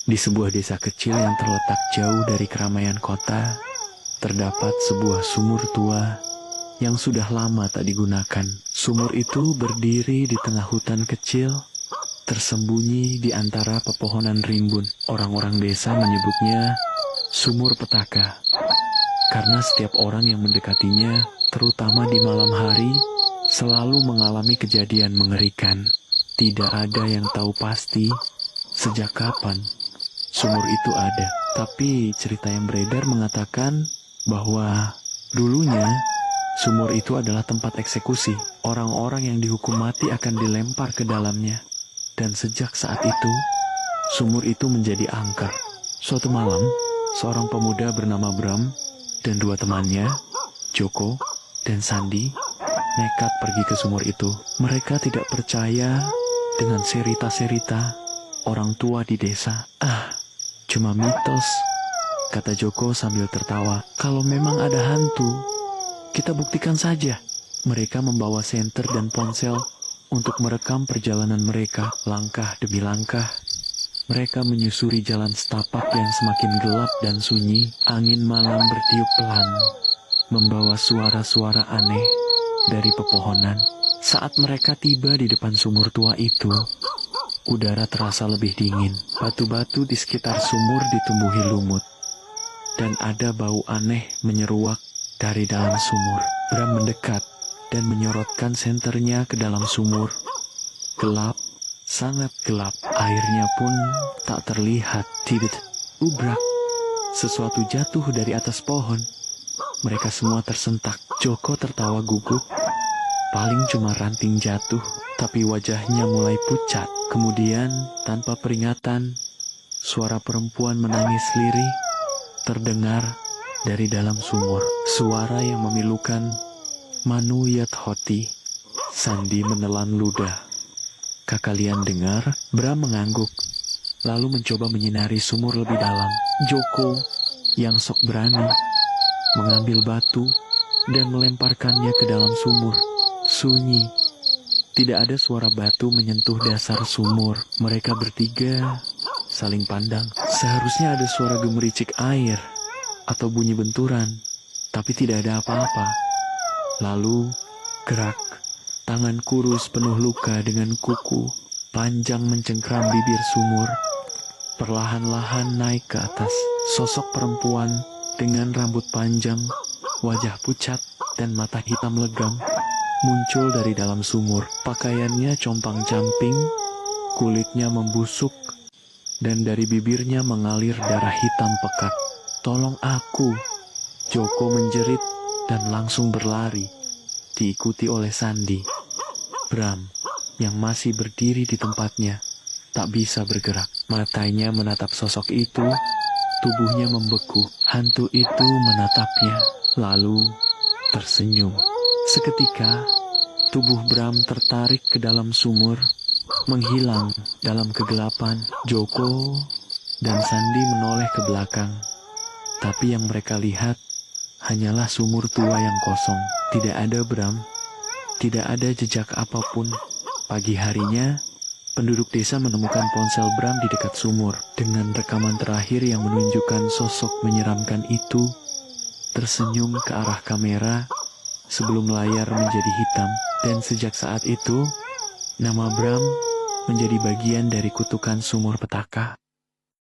Di sebuah desa kecil yang terletak jauh dari keramaian kota, terdapat sebuah sumur tua yang sudah lama tak digunakan. Sumur itu berdiri di tengah hutan kecil, tersembunyi di antara pepohonan rimbun. Orang-orang desa menyebutnya sumur petaka, karena setiap orang yang mendekatinya, terutama di malam hari, selalu mengalami kejadian mengerikan. Tidak ada yang tahu pasti sejak kapan sumur itu ada. Tapi cerita yang beredar mengatakan bahwa dulunya sumur itu adalah tempat eksekusi. Orang-orang yang dihukum mati akan dilempar ke dalamnya. Dan sejak saat itu, sumur itu menjadi angker. Suatu malam, seorang pemuda bernama Bram dan dua temannya, Joko dan Sandi, nekat pergi ke sumur itu. Mereka tidak percaya dengan cerita-cerita orang tua di desa. Cuma mitos, kata Joko sambil tertawa. Kalau memang ada hantu, kita buktikan saja. Mereka membawa senter dan ponsel untuk merekam perjalanan mereka, langkah demi langkah. Mereka menyusuri jalan setapak yang semakin gelap dan sunyi. Angin malam bertiup pelan, membawa suara-suara aneh dari pepohonan. Saat mereka tiba di depan sumur tua itu, udara terasa lebih dingin. Batu-batu di sekitar sumur ditumbuhi lumut, dan ada bau aneh menyeruak dari dalam sumur. Bram mendekat dan menyorotkan senternya ke dalam sumur. Gelap, sangat gelap. Airnya pun tak terlihat. Ubrak, sesuatu jatuh dari atas pohon. Mereka semua tersentak. Joko tertawa gugup. Paling cuma ranting jatuh, tapi wajahnya mulai pucat. Kemudian, tanpa peringatan, suara perempuan menangis lirih terdengar dari dalam sumur. Suara yang memilukan. Manu Yat Hoti. Sandi menelan ludah. Kalian dengar? Bram mengangguk, lalu mencoba menyinari sumur lebih dalam. Joko, yang sok berani, mengambil batu dan melemparkannya ke dalam sumur. Sunyi. Tidak ada suara batu menyentuh dasar sumur. Mereka bertiga saling pandang. Seharusnya ada suara gemericik air atau bunyi benturan, tapi tidak ada apa-apa. Lalu, gerak. Tangan kurus penuh luka dengan kuku panjang mencengkram bibir sumur. Perlahan-lahan naik ke atas. Sosok perempuan dengan rambut panjang, wajah pucat, dan mata hitam legam muncul dari dalam sumur. Pakaiannya compang-camping, kulitnya membusuk, dan dari bibirnya mengalir darah hitam pekat. "Tolong aku!" Joko menjerit dan langsung berlari, diikuti oleh Sandi. Bram, yang masih berdiri di tempatnya, tak bisa bergerak. Matanya menatap sosok itu, tubuhnya membeku. Hantu itu menatapnya, lalu tersenyum. Seketika, tubuh Bram tertarik ke dalam sumur, menghilang dalam kegelapan. Joko dan Sandi menoleh ke belakang, tapi yang mereka lihat hanyalah sumur tua yang kosong. Tidak ada Bram, tidak ada jejak apapun. Pagi harinya, penduduk desa menemukan ponsel Bram di dekat sumur. Dengan rekaman terakhir yang menunjukkan sosok menyeramkan itu tersenyum ke arah kamera sebelum layar menjadi hitam. Dan sejak saat itu, nama Bram menjadi bagian dari kutukan sumur petaka.